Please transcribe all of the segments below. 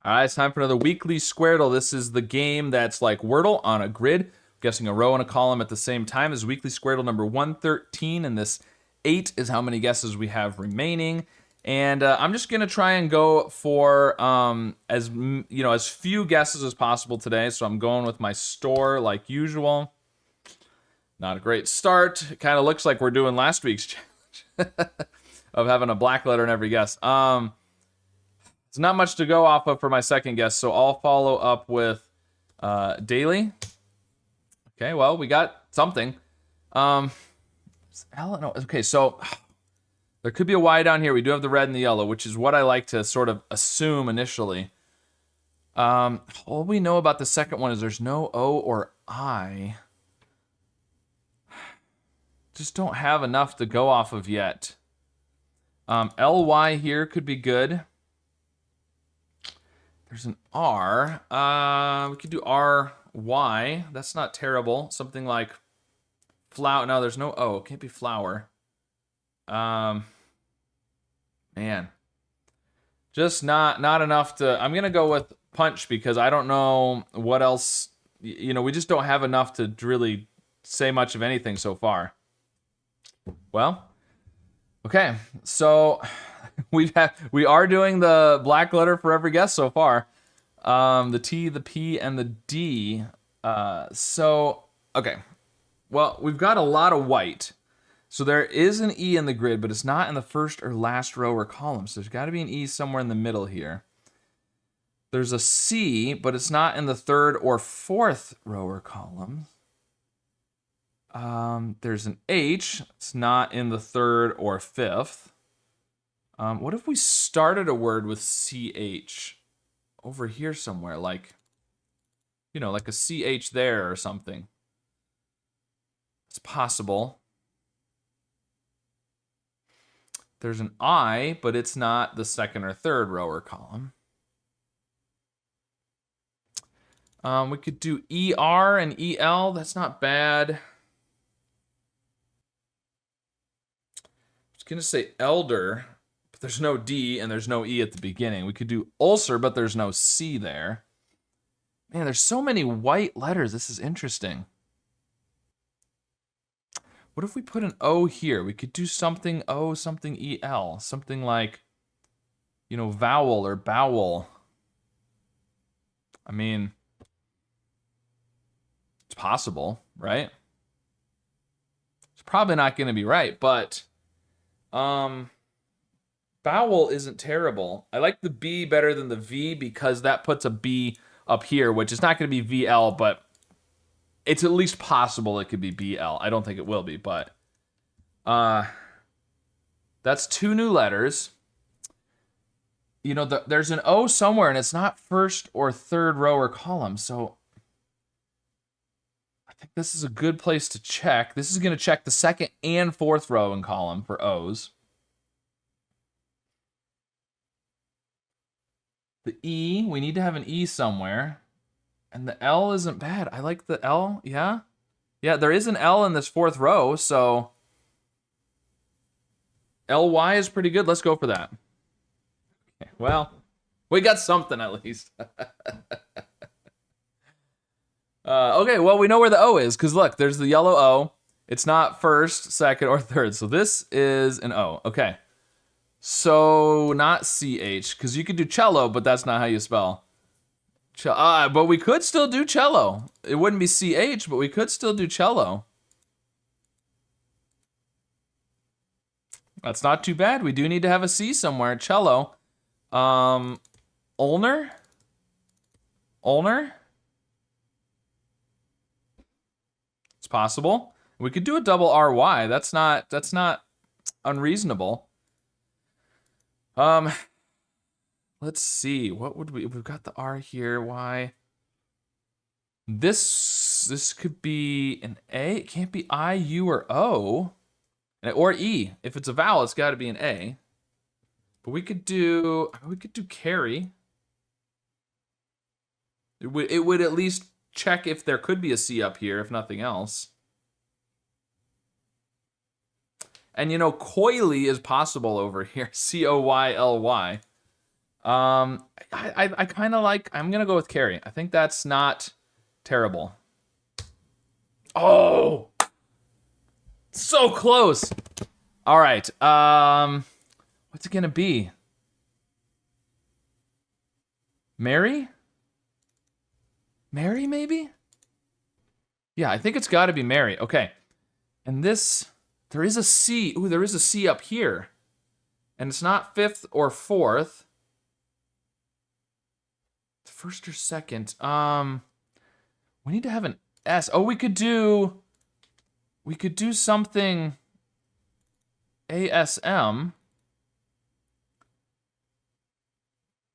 All right, it's time for another weekly Squardle. This is the game that's like Wordle on a grid, guessing a row and a column at the same time. This is weekly Squardle number 113, and this 8 is how many guesses we have remaining. And I'm just gonna try and go for as few guesses as possible today. So I'm going with my store like usual. Not a great start. It kind of looks like we're doing last week's challenge of having a black letter in every guess. It's not much to go off of for my second guess, so I'll follow up with daily. Okay, well, we got something. Okay, so there could be a Y down here. We do have the red and the yellow, which is what I like to sort of assume initially. All we know about the second one is there's no O or I. Just don't have enough to go off of yet. LY here could be good. There's an R. We could do RY. That's not terrible. Something like flower. No, there's no O. It can't be flower. Man. Just not enough to... I'm going to go with punch because I don't know what else... we just don't have enough to really say much of anything so far. Well, okay. So... we are doing the black letter for every guess so far. The T, the P, and the D. Okay. Well, we've got a lot of white. So there is an E in the grid, but it's not in the first or last row or column. So there's got to be an E somewhere in the middle here. There's a C, but it's not in the third or fourth row or column. There's an H. It's not in the third or fifth. What if we started a word with CH over here somewhere, like a CH there or something? It's possible. There's an I, but it's not the second or third row or column. We could do ER and EL. That's not bad. I was going to say elder. There's no D and there's no E at the beginning. We could do ulcer, but there's no C there. Man, there's so many white letters. This is interesting. What if we put an O here? We could do something O, something EL. Something like, vowel or bowel. I mean, it's possible, right? It's probably not going to be right, but... Bowel isn't terrible. I like the B better than the V because that puts a B up here, which is not going to be VL, but it's at least possible it could be BL. I don't think it will be, but that's 2 new letters. There's an O somewhere, and it's not first or third row or column, so I think this is a good place to check. This is going to check the second and fourth row and column for O's. The E, we need to have an E somewhere. And the L isn't bad. I like the L, yeah? Yeah, there is an L in this fourth row, so... LY is pretty good. Let's go for that. Okay, well, we got something at least. Okay, well, we know where the O is, because look, there's the yellow O. It's not first, second, or third, so this is an O. Okay. So, not CH, because you could do cello, but that's not how you spell. But we could still do cello. It wouldn't be CH, but we could still do cello. That's not too bad. We do need to have a C somewhere. Cello. Ulner? Ulner? It's possible. We could do a double RY. That's not unreasonable. Let's see. What would we've got the R here. Y. This could be an A. It can't be I, U, or O. Or E. If it's a vowel, it's got to be an A. But we could do carry. It would at least check if there could be a C up here, if nothing else. And coily is possible over here. COYLY. I kind of like, I'm going to go with Carrie. I think that's not terrible. Oh, so close. All right. What's it going to be? Mary? Mary, maybe? Yeah, I think it's got to be Mary. Okay. And this, there is a C. Ooh, there is a C up here. And it's not fifth or fourth. First or second. We need to have an S. Oh, we could do something ASM.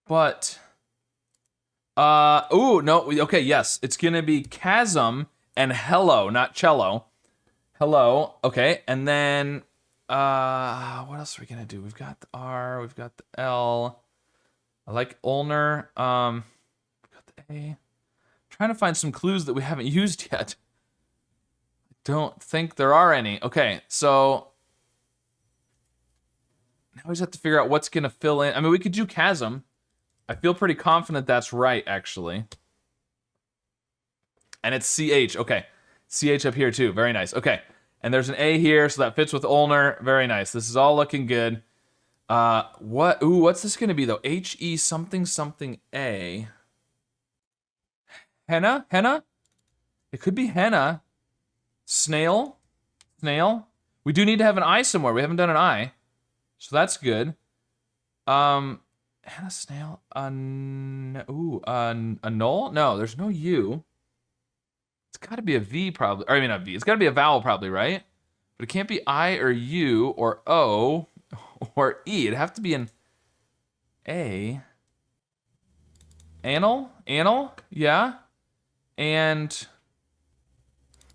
But ooh, no, okay, yes. It's gonna be chasm and hello, not cello. Hello, okay, and then what else are we gonna do? We've got the R, we've got the L. I like ulnar. We've got the A. I'm trying to find some clues that we haven't used yet. I don't think there are any. Okay, so now we just have to figure out what's gonna fill in. I mean, we could do chasm. I feel pretty confident that's right, actually. And it's CH. Okay. CH up here, too. Very nice. Okay. And there's an A here, so that fits with ulnar. Very nice. This is all looking good. What? Ooh, what's this going to be, though? HE something something A. Henna? Henna? It could be henna. Snail? Snail? We do need to have an I somewhere. We haven't done an I. So that's good. Henna snail. A null? No, there's no U. It's got to be a V probably. Or I mean, a V. It's got to be a vowel probably, right? But it can't be I or U or O or E. It'd have to be an A. Anal? Anal? Yeah. And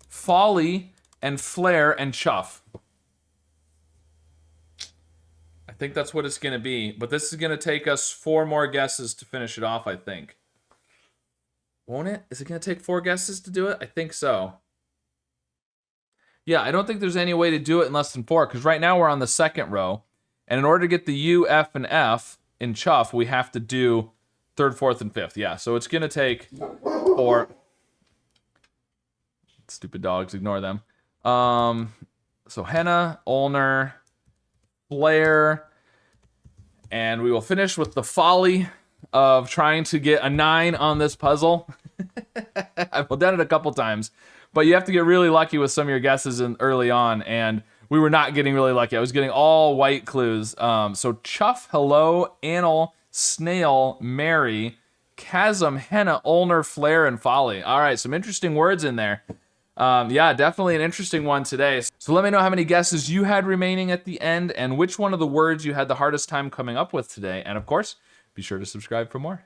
folly and flare and chuff. I think that's what it's going to be. But this is going to take us 4 more guesses to finish it off, I think. Won't it? Is it going to take 4 guesses to do it? I think so. Yeah, I don't think there's any way to do it in less than 4, because right now we're on the second row. And in order to get the U, F, and F in chuff, we have to do 3rd, 4th, and 5th. Yeah, so it's going to take 4. Stupid dogs, ignore them. So henna, ulnar, flare, and we will finish with the folly of trying to get a 9 on this puzzle. I've done it a couple times, but you have to get really lucky with some of your guesses early on, and we were not getting really lucky. I was getting all white clues. So chuff, hello, anal, snail, Mary, chasm, henna, ulnar, flare, and folly. All right, some interesting words in there. Yeah, definitely an interesting one today. So let me know how many guesses you had remaining at the end and which one of the words you had the hardest time coming up with today. And of course, be sure to subscribe for more.